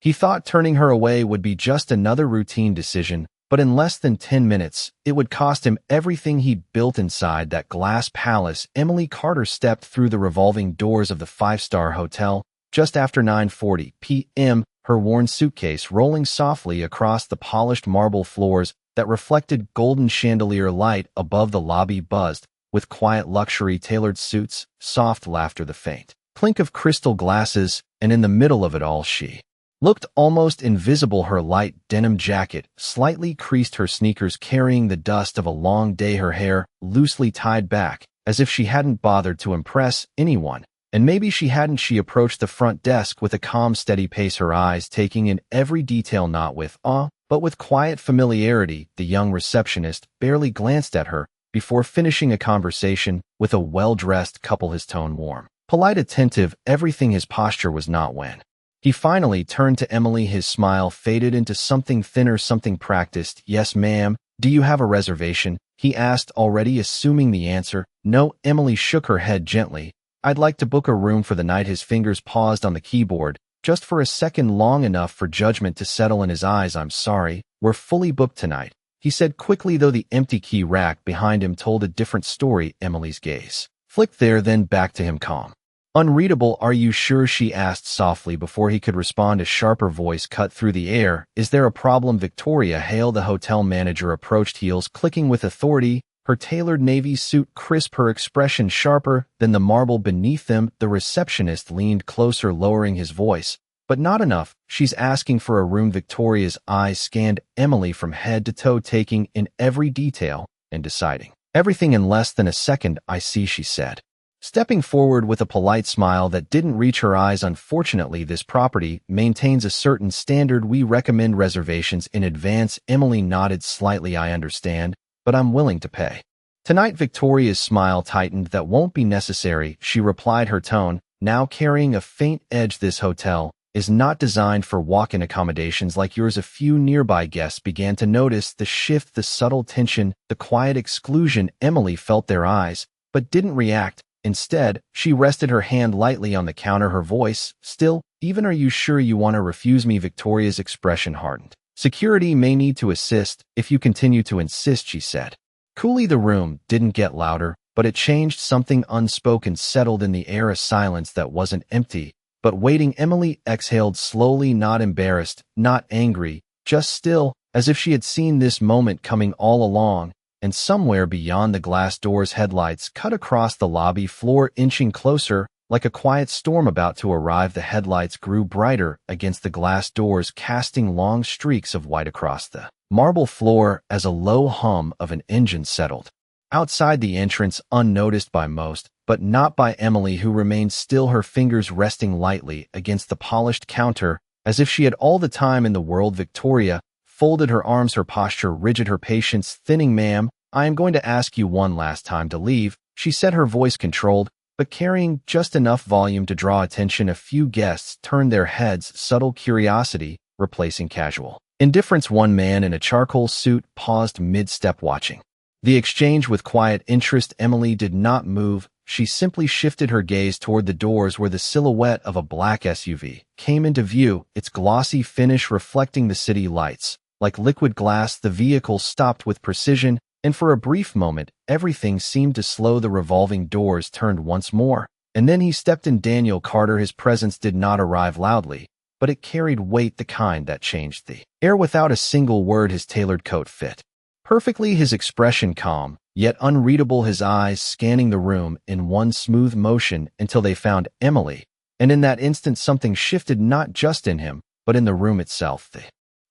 He thought turning her away would be just another routine decision, but in less than 10 minutes, it would cost him everything he built inside that glass palace. Emily Carter stepped through the revolving doors of the five-star hotel just after 9:40 p.m., her worn suitcase rolling softly across the polished marble floors that reflected golden chandelier light above the lobby buzzed with quiet luxury tailored suits, soft laughter, the faint clink of crystal glasses, and in the middle of it all she looked almost invisible. Her light denim jacket slightly creased, her sneakers carrying the dust of a long day, her hair loosely tied back, as if she hadn't bothered to impress anyone. And maybe she hadn't. She approached the front desk with a calm, steady pace, her eyes taking in every detail, not with awe, but with quiet familiarity. The young receptionist barely glanced at her before finishing a conversation with a well-dressed couple, his tone warm, polite, attentive, everything. His posture was not. When he finally turned to Emily, his smile faded into something thinner, something practiced. "Yes, ma'am. Do you have a reservation?" he asked, already assuming the answer. "No." Emily shook her head gently. "I'd like to book a room for the night." His fingers paused on the keyboard, just for a second, long enough for judgment to settle in his eyes. "I'm sorry, we're fully booked tonight," he said quickly, though the empty key rack behind him told a different story. Emily's gaze flicked there, then back to him, calm, unreadable. "Are you sure?" she asked softly before he could respond. A sharper voice cut through the air. "Is there a problem?" Victoria Hale, the hotel manager, approached, heels clicking with authority, her tailored navy suit crisp, her expression sharper than the marble beneath them. The receptionist leaned closer, lowering his voice. "But not enough. She's asking for a room." Victoria's eyes scanned Emily from head to toe, taking in every detail and deciding everything in less than a second. "I see," she said, stepping forward with a polite smile that didn't reach her eyes. "Unfortunately, this property maintains a certain standard. We recommend reservations in advance." Emily nodded slightly. "I understand, but I'm willing to pay tonight." Victoria's smile tightened. "That won't be necessary," she replied, her tone now carrying a faint edge. "This hotel is not designed for walk-in accommodations like yours." A few nearby guests began to notice the shift, the subtle tension, the quiet exclusion. Emily felt their eyes, but didn't react. Instead, she rested her hand lightly on the counter, her voice still even. "Are you sure you want to refuse me?" Victoria's expression hardened. "Security may need to assist if you continue to insist," she said coolly. The room didn't get louder, but it changed. Something unspoken settled in the air, a silence that wasn't empty, but waiting. Emily exhaled slowly, not embarrassed, not angry, just still, as if she had seen this moment coming all along. And somewhere beyond the glass doors, headlights cut across the lobby floor, inching closer, like a quiet storm about to arrive. The headlights grew brighter against the glass doors, casting long streaks of white across the marble floor as a low hum of an engine settled outside the entrance, unnoticed by most, but not by Emily, who remained still, her fingers resting lightly against the polished counter, as if she had all the time in the world. Victoria folded her arms, her posture rigid, her patience thinning. "Ma'am, I am going to ask you one last time to leave," she said, her voice controlled, but carrying just enough volume to draw attention. A few guests turned their heads, subtle curiosity replacing casual indifference. One man in a charcoal suit paused mid-step, watching the exchange with quiet interest. Emily did not move. She simply shifted her gaze toward the doors, where the silhouette of a black SUV came into view, its glossy finish reflecting the city lights like liquid glass. The vehicle stopped with precision, and for a brief moment, everything seemed to slow. The revolving doors turned once more, and then he stepped in. Daniel Carter. His presence did not arrive loudly, but it carried weight, the kind that changed the air without a single word. His tailored coat fit perfectly, his expression calm, yet unreadable, his eyes scanning the room in one smooth motion until they found Emily. And in that instant, something shifted, not just in him, but in the room itself. The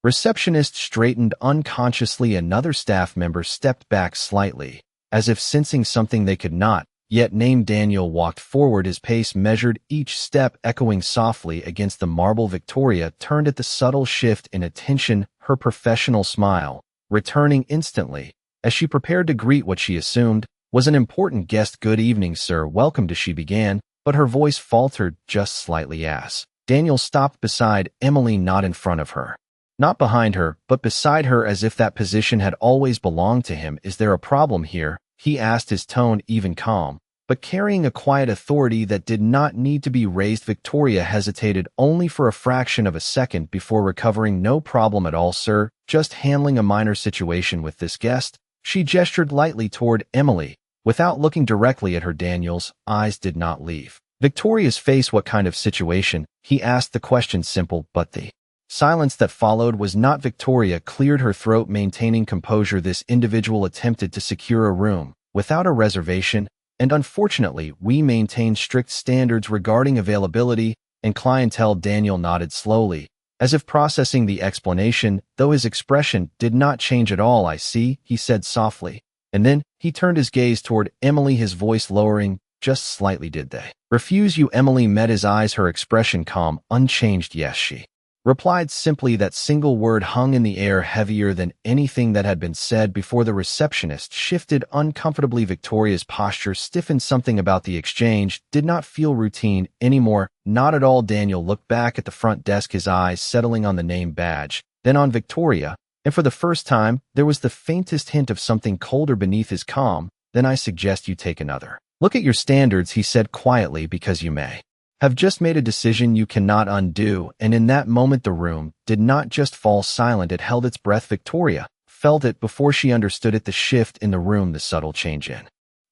receptionist straightened unconsciously. Another staff member stepped back slightly, as if sensing something they could not yet name. Daniel walked forward, his pace measured, each step echoing softly against the marble. Victoria turned at the subtle shift in attention, her professional smile returning instantly, as she prepared to greet what she assumed was an important guest. "Good evening, sir. Welcome to," she began, but her voice faltered just slightly as Daniel stopped beside Emily, not in front of her, not behind her, but beside her, as if that position had always belonged to him. "Is there a problem here?" he asked, his tone even calm, but carrying a quiet authority that did not need to be raised. Victoria hesitated only for a fraction of a second before recovering. "No problem at all, sir. Just handling a minor situation with this guest." She gestured lightly toward Emily. Without looking directly at her, Daniel's eyes did not leave Victoria's face. "What kind of situation?" He asked the question simple, but the silence that followed was not. Victoria cleared her throat, maintaining composure. "This individual attempted to secure a room without a reservation, and unfortunately, we maintain strict standards regarding availability and clientele." Daniel nodded slowly, as if processing the explanation, though his expression did not change at all. "I see," he said softly. And then he turned his gaze toward Emily, his voice lowering just slightly. "Did they refuse you?" Emily met his eyes, her expression calm, unchanged. "Yes," she replied simply. That single word hung in the air, heavier than anything that had been said before. The receptionist shifted uncomfortably. Victoria's posture stiffened. Something about the exchange did not feel routine anymore. "Not at all." Daniel looked back at the front desk, his eyes settling on the name badge, then on Victoria, and for the first time, there was the faintest hint of something colder beneath his calm. "Then I suggest you take another look at your standards," he said quietly, "because you may have just made a decision you cannot undo." And in that moment, the room did not just fall silent, it held its breath. Victoria felt it before she understood it. The shift in the room, the subtle change in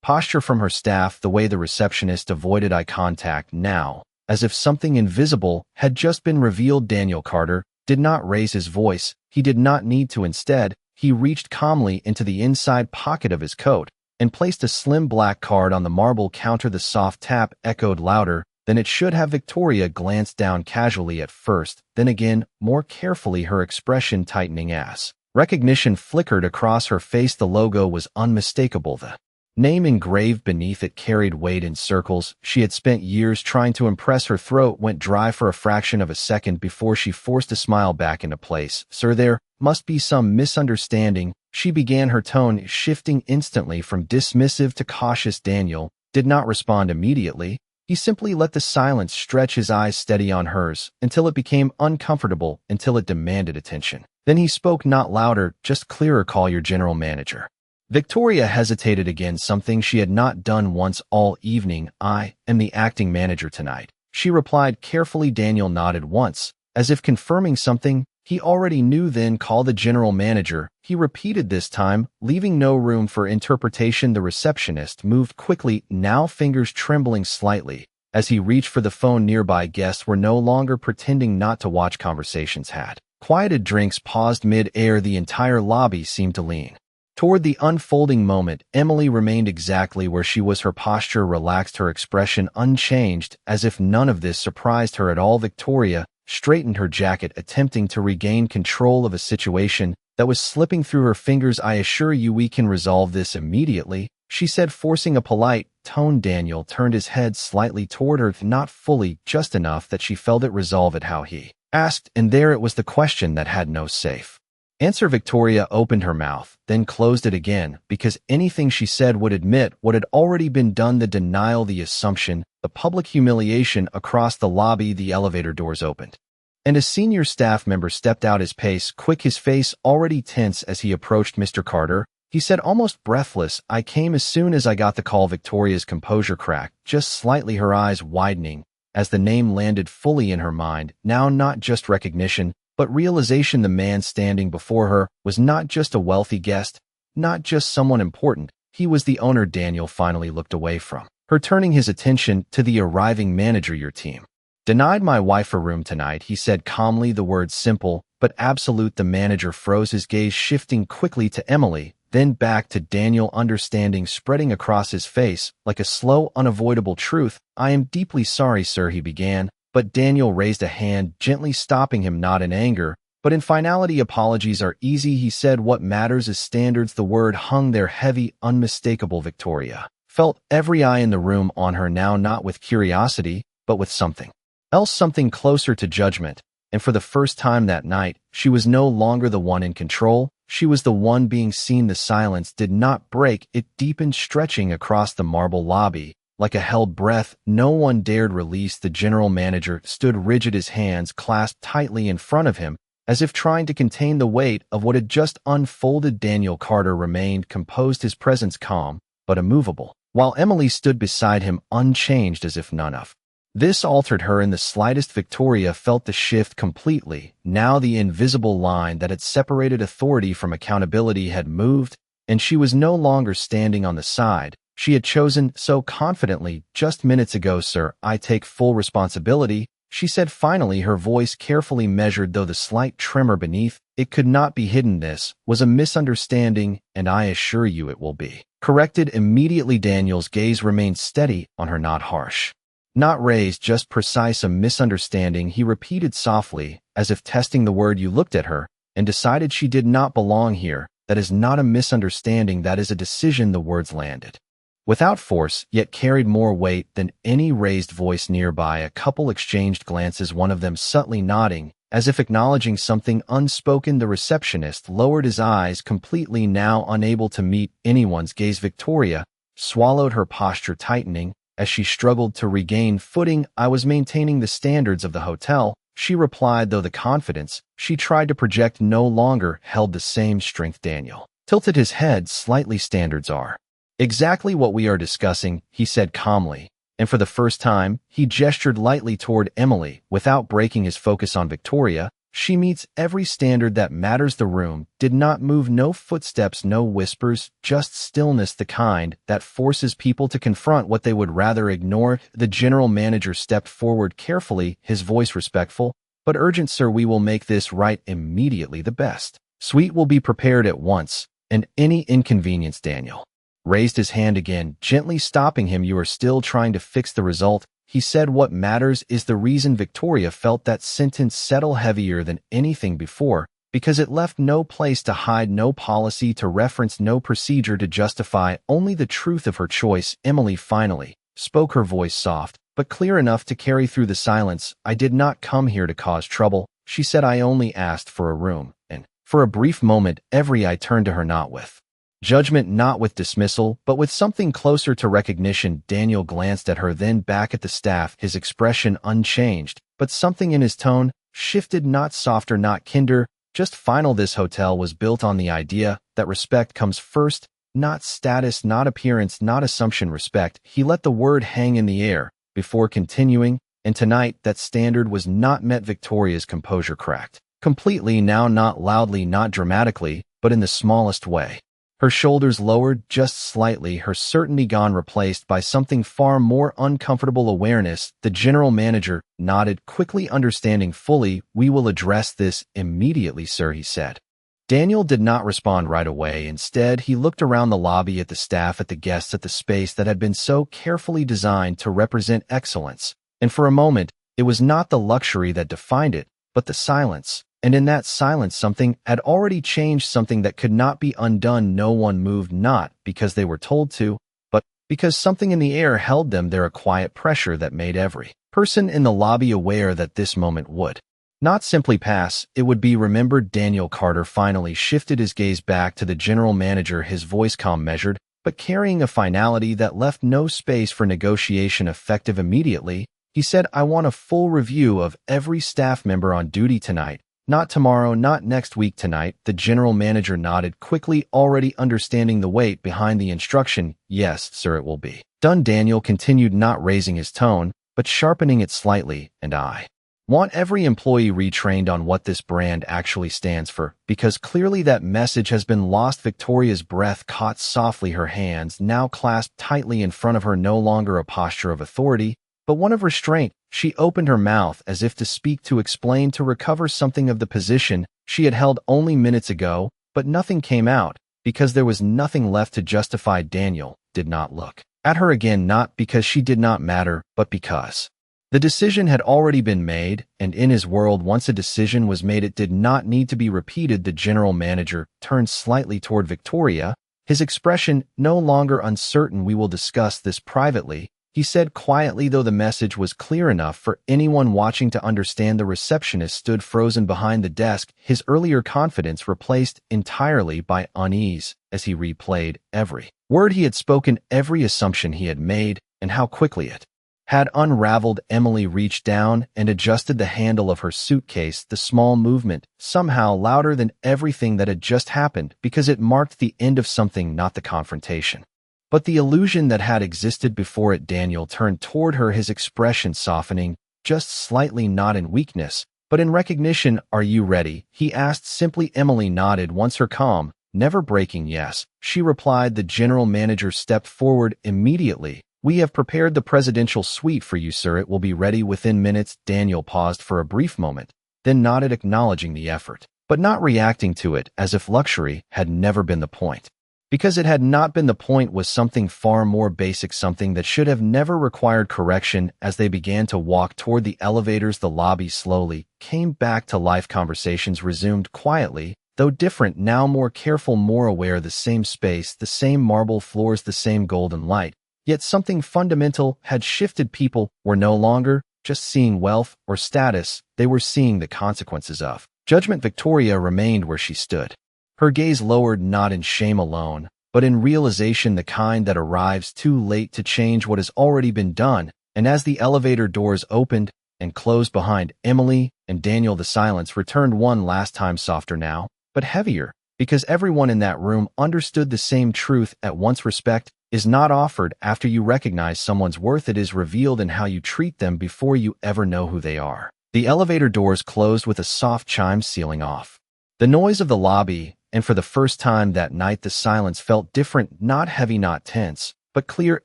posture from her staff, the way the receptionist avoided eye contact now, as if something invisible had just been revealed. Daniel Carter did not raise his voice. He did not need to. Instead, he reached calmly into the inside pocket of his coat and placed a slim black card on the marble counter. The soft tap echoed louder than it should have. Victoria glanced down casually at first, then again, more carefully, her expression tightening as recognition flickered across her face. The logo was unmistakable. The name engraved beneath it carried weight in circles. She had spent years trying to impress. Her throat went dry for a fraction of a second before she forced a smile back into place. "Sir, there must be some misunderstanding," she began, her tone shifting instantly from dismissive to cautious. Daniel did not respond immediately. He simply let the silence stretch, his eyes steady on hers, until it became uncomfortable, until it demanded attention. Then he spoke, not louder, just clearer. "Call your general manager." Victoria hesitated again, something she had not done once all evening. "I am the acting manager tonight," she replied carefully. Daniel nodded once, as if confirming something he already knew. "Then call the general manager," he repeated, this time leaving no room for interpretation. The receptionist moved quickly, now fingers trembling slightly, as he reached for the phone nearby. Guests were no longer pretending not to watch. Conversations had quieted, drinks paused mid-air. The entire lobby seemed to lean toward the unfolding moment. Emily remained exactly where she was, her posture relaxed, her expression unchanged, as if none of this surprised her at all. Victoria straightened her jacket, attempting to regain control of a situation that was slipping through her fingers. "I assure you we can resolve this immediately," she said, forcing a polite tone. Daniel turned his head slightly toward her, not fully, just enough that she felt it. "Resolve it how?" he asked, and there it was, the question that had no safe answer. Victoria opened her mouth, then closed it again, because anything she said would admit what had already been done. The denial, the assumption, the public humiliation. Across the lobby, the elevator doors opened, and a senior staff member stepped out, his pace quick, his face already tense. As he approached, "Mr. Carter," he said, almost breathless, "I came as soon as I got the call." Victoria's composure cracked just slightly, her eyes widening as the name landed fully in her mind. Now not just recognition, but realization. The man standing before her was not just a wealthy guest, not just someone important. He was the owner. Daniel finally looked away from her, turning his attention to the arriving manager. "Your team denied my wife a room tonight," he said calmly, the words simple but absolute. The manager froze, his gaze shifting quickly to Emily, then back to Daniel, understanding spreading across his face like a slow, unavoidable truth. "I am deeply sorry, sir," he began, but Daniel raised a hand, gently stopping him, not in anger, but in finality. "Apologies are easy," he said. "What matters is standards." The word hung there heavy, unmistakable. Victoria felt every eye in the room on her now, not with curiosity, but with something else, something closer to judgment. And for the first time that night, she was no longer the one in control. She was the one being seen. The silence did not break. It deepened, stretching across the marble lobby like a held breath. No one dared release. The general manager stood rigid, his hands clasped tightly in front of him, as if trying to contain the weight of what had just unfolded. Daniel Carter remained composed, his presence calm but immovable. while Emily stood beside him unchanged as if none of this altered her in the slightest. Victoria felt the shift completely. Now the invisible line that had separated authority from accountability had moved, and she was no longer standing on the side she had chosen so confidently just minutes ago. "Sir, I take full responsibility," she said finally, her voice carefully measured though the slight tremor beneath it could not be hidden. "This was a misunderstanding, and I assure you it will be corrected immediately." Daniel's gaze remained steady on her, not harsh, not raised, just precise. "A misunderstanding," he repeated softly, as if testing the word. "You looked at her and decided she did not belong here. That is not a misunderstanding, that is a decision." The words landed without force, yet carried more weight than any raised voice nearby. A couple exchanged glances, one of them subtly nodding, as if acknowledging something unspoken. The receptionist lowered his eyes completely, now unable to meet anyone's gaze. Victoria swallowed, her posture tightening as she struggled to regain footing. "I was maintaining the standards of the hotel," she replied, though the confidence she tried to project no longer held the same strength. Daniel tilted his head slightly. "Standards are exactly what we are discussing," he said calmly, and for the first time, he gestured lightly toward Emily without breaking his focus on Victoria. "She meets every standard that matters." The room did not move, no footsteps, no whispers, just stillness, the kind that forces people to confront what they would rather ignore. The general manager stepped forward carefully, his voice respectful but urgent. "Sir, we will make this right immediately. The best suite will be prepared at once, and any inconvenience." Daniel raised his hand again, gently stopping him. "You are still trying to fix the result," he said. "What matters is the reason." Victoria felt that sentence settle heavier than anything before, because it left no place to hide, no policy to reference, no procedure to justify, only the truth of her choice. Emily finally spoke, her voice soft but clear enough to carry through the silence. "I did not come here to cause trouble," she said. "I only asked for a room." And for a brief moment, every eye turned to her, not with judgment, not with dismissal, but with something closer to recognition. Daniel glanced at her, then back at the staff, his expression unchanged, but something in his tone shifted, not softer, not kinder, just final. This hotel was built on the idea that respect comes first, not status, not appearance, not assumption. Respect. He let the word hang in the air before continuing, and tonight that standard was not met. Victoria's composure cracked completely now, not loudly, not dramatically, but in the smallest way. Her shoulders lowered just slightly, her certainty gone, replaced by something far more uncomfortable: awareness. The general manager nodded quickly, understanding fully. "We will address this immediately, sir," he said. Daniel did not respond right away. Instead, he looked around the lobby, at the staff, at the guests, at the space that had been so carefully designed to represent excellence. And for a moment, it was not the luxury that defined it, but the silence. And in that silence, something had already changed, something that could not be undone. No one moved, not because they were told to, but because something in the air held them there, a quiet pressure that made every person in the lobby aware that this moment would not simply pass, it would be remembered. Daniel Carter finally shifted his gaze back to the general manager, his voice calm, measured, but carrying a finality that left no space for negotiation. "Effective immediately," he said. "I want a full review of every staff member on duty tonight. Not tomorrow, not next week, tonight." The general manager nodded quickly, already understanding the weight behind the instruction. "Yes, sir, it will be done." Daniel continued, not raising his tone, but sharpening it slightly. "And I want every employee retrained on what this brand actually stands for, because clearly that message has been lost." Victoria's breath caught softly, her hands now clasped tightly in front of her, no longer a posture of authority, but one of restraint. She opened her mouth as if to speak, to explain, to recover something of the position she had held only minutes ago, but nothing came out, because there was nothing left to justify. Daniel did not look at her again, not because she did not matter, but because the decision had already been made, and in his world, once a decision was made, it did not need to be repeated. The general manager turned slightly toward Victoria, his expression no longer uncertain. "We will discuss this privately," he said quietly, though the message was clear enough for anyone watching to understand. The receptionist stood frozen behind the desk, his earlier confidence replaced entirely by unease, as he replayed every word he had spoken, every assumption he had made, and how quickly it had unraveled. Emily reached down and adjusted the handle of her suitcase, the small movement somehow louder than everything that had just happened, because it marked the end of something, not the confrontation, But the illusion that had existed before it, Daniel turned toward her, his expression softening, just slightly, not in weakness, but in recognition. Are you ready? He asked simply. Emily nodded once, her calm, never breaking yes. She replied. The general manager stepped forward immediately. We have prepared the presidential suite for you, sir. It will be ready within minutes. Daniel paused for a brief moment, then nodded, acknowledging the effort, but not reacting to it as if luxury had never been the point. Because it had not been. The point was something far more basic, something that should have never required correction. As they began to walk toward the elevators, the lobby slowly came back to life. Conversations resumed quietly, though different now, more careful, more aware. The same space, the same marble floors, the same golden light. Yet something fundamental had shifted. People were no longer just seeing wealth or status, they were seeing the consequences of judgment. Victoria remained where she stood, her gaze lowered, not in shame alone, but in realization, the kind that arrives too late to change what has already been done. And as the elevator doors opened and closed behind Emily and Daniel, the silence returned one last time, softer now, but heavier, because everyone in that room understood the same truth at once. Respect is not offered after you recognize someone's worth. It is revealed in how you treat them before you ever know who they are. The elevator doors closed with a soft chime, sealing off the noise of the lobby, and for the first time that night, the silence felt different, not heavy, not tense, but clear.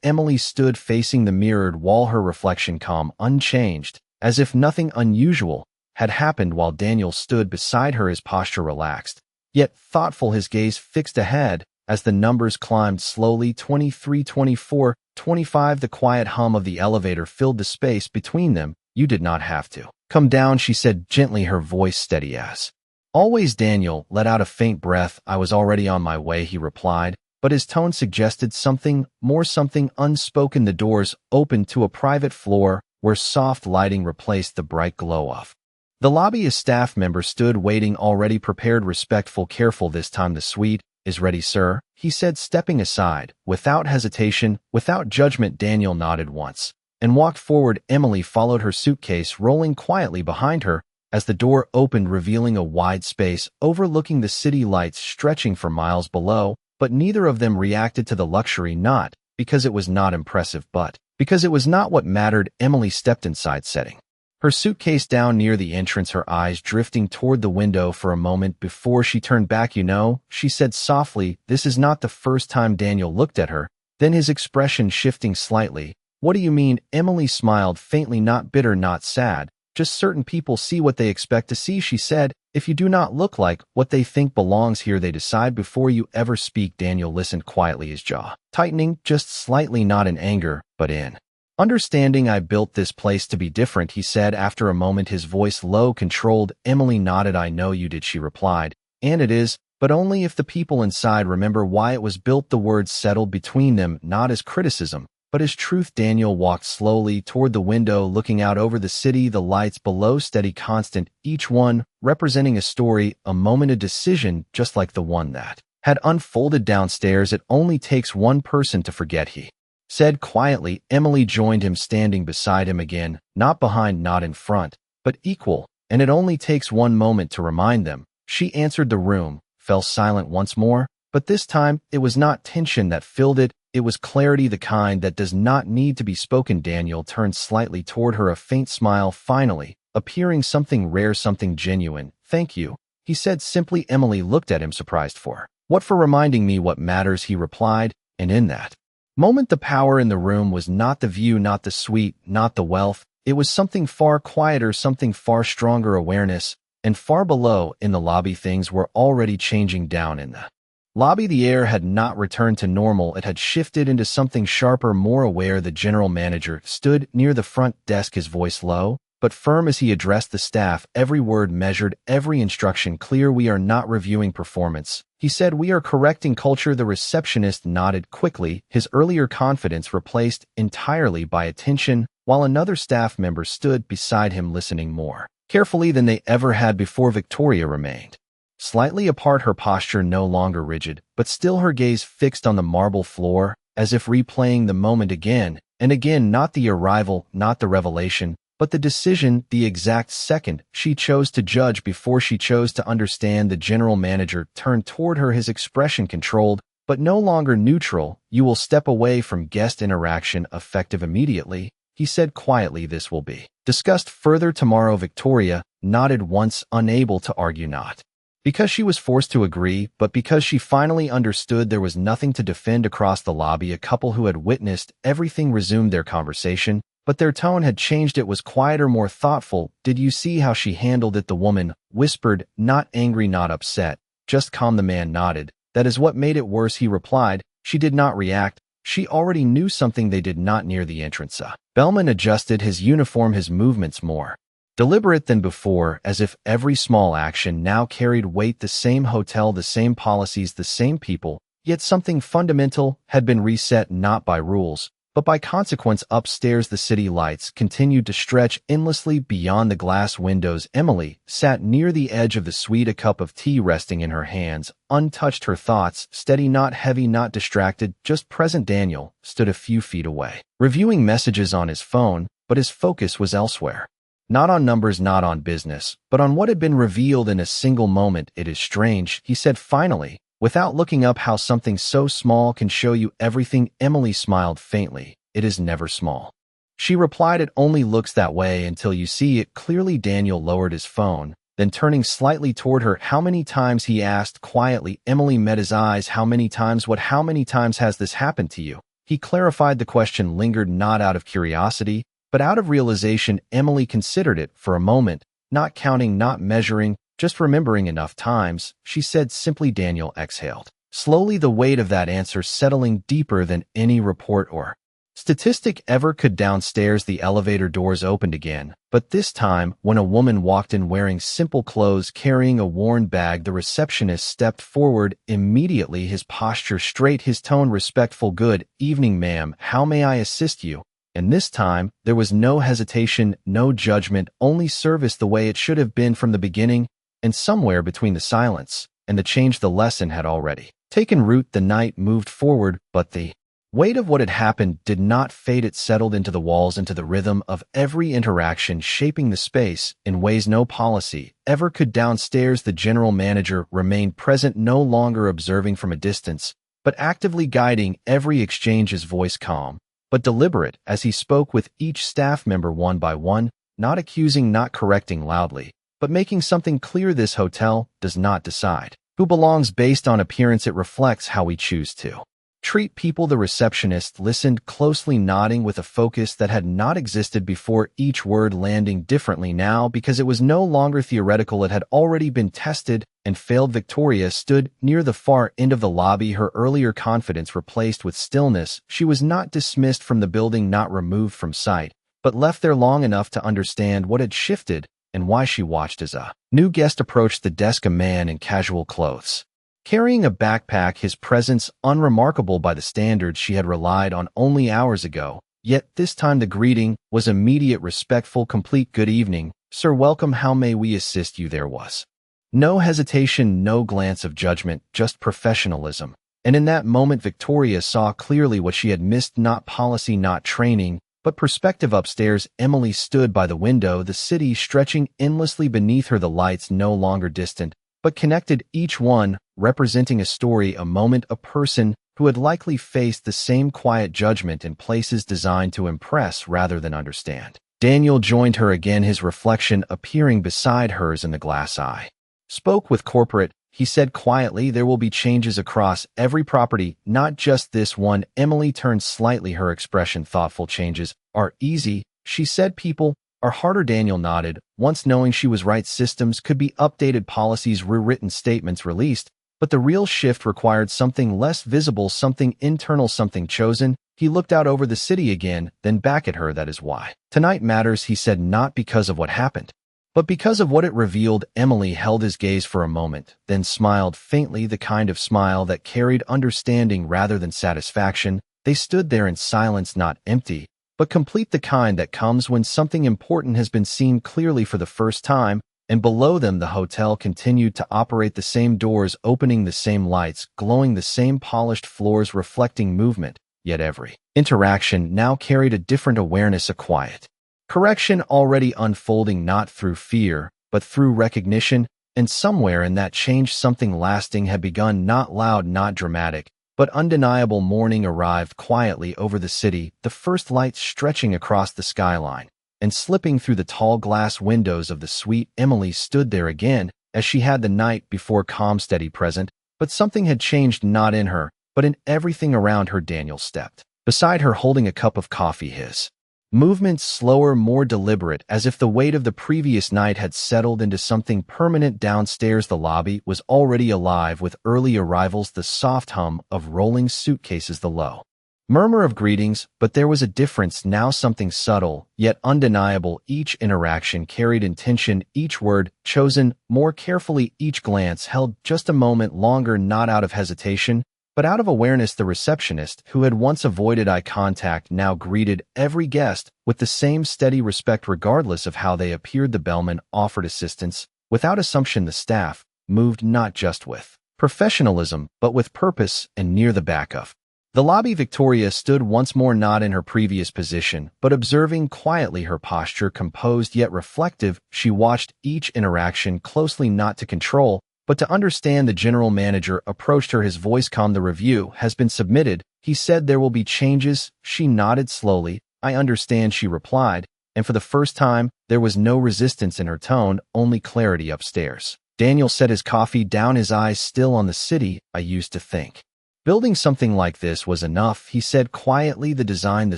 Emily stood facing the mirrored wall, her reflection calm, unchanged, as if nothing unusual had happened, while Daniel stood beside her, his posture relaxed, yet thoughtful, his gaze fixed ahead. As the numbers climbed slowly, 23, 24, 25, the quiet hum of the elevator filled the space between them. You did not have to come down, she said gently, her voice steady as always. Daniel let out a faint breath. I was already on my way, he replied, but his tone suggested something more, something unspoken. The doors opened to a private floor where soft lighting replaced the bright glow of the lobby. A staff member stood waiting, already prepared, respectful, careful. This time the suite is ready, sir, he said, stepping aside, without hesitation, without judgment. Daniel nodded once and walked forward. Emily followed, her suitcase rolling quietly behind her as the door opened, revealing a wide space overlooking the city, lights stretching for miles below. But neither of them reacted to the luxury, not because it was not impressive, but because it was not what mattered. Emily stepped inside, setting her suitcase down near the entrance, her eyes drifting toward the window for a moment before she turned back. You know, she said softly, this is not the first time. Daniel looked at her, then his expression shifting slightly. What do you mean? Emily smiled faintly, not bitter, not sad. Just certain people see what they expect to see, she said. If you do not look like what they think belongs here, they decide before you ever speak. Daniel listened quietly, his jaw tightening just slightly, not in anger, but in understanding. I built this place to be different, he said after a moment, his voice low, controlled. Emily nodded. I know you did, she replied, and it is, but only if the people inside remember why it was built. The words settled between them, not as criticism, but as truth. Daniel walked slowly toward the window, looking out over the city, the lights below steady, constant, each one representing a story, a moment, a decision, just like the one that had unfolded downstairs. It only takes one person to forget, he said quietly. Emily joined him, standing beside him again, not behind, not in front, but equal, and it only takes one moment to remind them. She answered. The room fell silent once more, but this time it was not tension that filled it, it was clarity, the kind that does not need to be spoken. Daniel turned slightly toward her, a faint smile finally appearing, something rare, something genuine. Thank you, he said simply. Emily looked at him, surprised. For what? For reminding me what matters, he replied, and in that moment the power in the room was not the view, not the suite, not the wealth. It was something far quieter, something far stronger, awareness. And far below, in the lobby, things were already changing. Down in the lobby, the air had not returned to normal. It had shifted into something sharper, more aware. The general manager stood near the front desk, his voice low but firm as he addressed the staff, every word measured, every instruction clear. We are not reviewing performance, he said. We are correcting culture. The receptionist nodded quickly, his earlier confidence replaced entirely by attention, while another staff member stood beside him, listening more carefully than they ever had before. Victoria remained slightly apart, her posture no longer rigid, but still her gaze fixed on the marble floor, as if replaying the moment again and again. Not the arrival, not the revelation, but the decision, the exact second she chose to judge before she chose to understand. The general manager turned toward her, his expression controlled, but no longer neutral. You will step away from guest interaction effective immediately, he said quietly. This will be discussed further tomorrow. Victoria nodded once, unable to argue, not because she was forced to agree, but because she finally understood there was nothing to defend. Across the lobby, a couple who had witnessed everything resumed their conversation, but their tone had changed. It was quieter, more thoughtful. Did you see how she handled it? The woman whispered, not angry, not upset, just calm. The man nodded. That is what made it worse, he replied. She did not react. She already knew something they did not. Near the entrance, bellman adjusted his uniform, his movements more deliberate than before, as if every small action now carried weight. The same hotel, the same policies, the same people, yet something fundamental had been reset, not by rules, but by consequence. Upstairs, the city lights continued to stretch endlessly beyond the glass windows. Emily sat near the edge of the suite, a cup of tea resting in her hands, untouched, her thoughts steady, not heavy, not distracted, just present. Daniel stood a few feet away, reviewing messages on his phone, but his focus was elsewhere. Not on numbers, not on business, but on what had been revealed in a single moment. It is strange, he said finally, without looking up, how something so small can show you everything. Emily smiled faintly. It is never small, she replied. It only looks that way until you see it clearly. Daniel lowered his phone, then turning slightly toward her. How many times, he asked quietly. Emily met his eyes. How many times? What? How many times has this happened to you? He clarified. The question lingered, not out of curiosity, but out of realization. Emily considered it for a moment, not counting, not measuring, just remembering. Enough times, she said simply. Daniel exhaled slowly, the weight of that answer settling deeper than any report or statistic ever could. Downstairs, the elevator doors opened again, but this time when a woman walked in wearing simple clothes, carrying a worn bag. The receptionist stepped forward immediately, his posture straight, his tone respectful. Good evening, ma'am. How may I assist you? And this time, there was no hesitation, no judgment, only service, the way it should have been from the beginning. And somewhere between the silence and the change, the lesson had already taken root. The night moved forward, but the weight of what had happened did not fade. It settled into the walls, into the rhythm of every interaction, shaping the space in ways no policy ever could. Downstairs, the general manager remained present, no longer observing from a distance, but actively guiding every exchange, his voice calm but deliberate as he spoke with each staff member one by one, not accusing, not correcting loudly, but making something clear. This hotel does not decide who belongs based on appearance. It reflects how we choose to treat people. The receptionist listened closely, nodding with a focus that had not existed before, each word landing differently now because it was no longer theoretical. It had already been tested and failed. Victoria stood near the far end of the lobby, her earlier confidence replaced with stillness. She was not dismissed from the building, not removed from sight, but left there long enough to understand what had shifted and why. She watched as a new guest approached the desk, a man in casual clothes, carrying a backpack, his presence unremarkable by the standards she had relied on only hours ago. Yet this time the greeting was immediate, respectful, complete. Good evening, sir. Welcome. How may we assist you? There was no hesitation, no glance of judgment, just professionalism. And in that moment, Victoria saw clearly what she had missed, not policy, not training, but perspective. Upstairs, Emily stood by the window, the city stretching endlessly beneath her, the lights no longer distant, but connected, each one representing a story, a moment, a person who had likely faced the same quiet judgment in places designed to impress rather than understand. Daniel joined her again, his reflection appearing beside hers in the glass eye. Spoke with corporate, he said quietly. There will be changes across every property, not just this one. Emily turned slightly, her expression thoughtful. Changes are easy, she said. People are harder. Daniel nodded, once knowing she was right. Systems could be updated, policies rewritten, statements released, but the real shift required something less visible, something internal, something chosen. He looked out over the city again, then back at her. That is why tonight matters, he said, not because of what happened, but because of what it revealed. Emily held his gaze for a moment, then smiled faintly, the kind of smile that carried understanding rather than satisfaction. They stood there in silence, not empty, but complete, the kind that comes when something important has been seen clearly for the first time. And below them, the hotel continued to operate, the same doors opening, the same lights glowing, the same polished floors reflecting movement, yet every interaction now carried a different awareness, a quiet correction already unfolding, not through fear, but through recognition. And somewhere in that change, something lasting had begun, not loud, not dramatic, But undeniable morning arrived quietly over the city, the first lights stretching across the skyline. And slipping through the tall glass windows of the suite, Emily stood there again, as she had the night before, calm, steady, present. But something had changed, not in her, but in everything around her. Daniel stepped beside her, holding a cup of coffee, his movements slower, more deliberate, as if the weight of the previous night had settled into something permanent. Downstairs, the lobby was already alive with early arrivals, the soft hum of rolling suitcases, the low murmur of greetings. But there was a difference now, something subtle, yet undeniable. Each interaction carried intention, each word chosen more carefully, each glance held just a moment longer, not out of hesitation, but out of awareness. The receptionist, who had once avoided eye contact, now greeted every guest with the same steady respect regardless of how they appeared. The bellman offered assistance without assumption. The staff moved not just with professionalism, but with purpose. And near the back of the lobby, Victoria stood once more, not in her previous position, but observing quietly, her posture composed yet reflective. She watched each interaction closely, not to control, but to understand. The general manager approached her, his voice calm. "The review has been submitted," he said. "There will be changes." She nodded slowly. "I understand," she replied, and for the first time, there was no resistance in her tone, only clarity. Upstairs, Daniel set his coffee down, his eyes still on the city. "I used to think building something like this was enough," he said quietly. "The design, the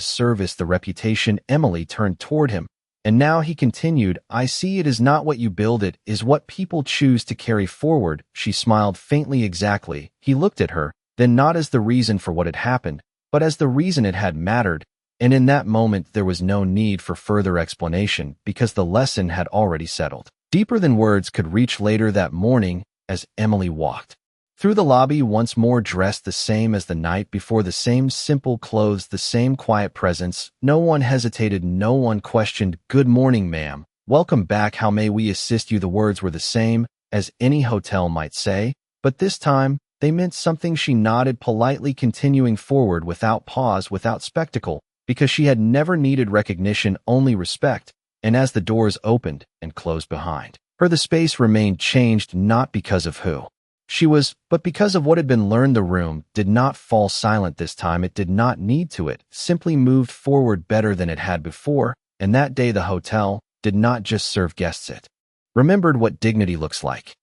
service, the reputation." Emily turned toward him. "And now," he continued, "I see it is not what you build, it is what people choose to carry forward." She smiled faintly. "Exactly." He looked at her, then not as the reason for what had happened, but as the reason it had mattered. And in that moment there was no need for further explanation, because the lesson had already settled deeper than words could reach. Later that morning, as Emily walked through the lobby, once more dressed the same as the night before, the same simple clothes, the same quiet presence, no one hesitated, no one questioned. "Good morning, ma'am. Welcome back. How may we assist you?" The words were the same as any hotel might say, but this time they meant something. She nodded politely, continuing forward without pause, without spectacle, because she had never needed recognition, only respect. And as the doors opened and closed behind her, the space remained changed, not because of who she was, but because of what had been learned. The room did not fall silent this time. It did not need to. It simply moved forward better than it had before. And that day the hotel did not just serve guests. It remembered what dignity looks like.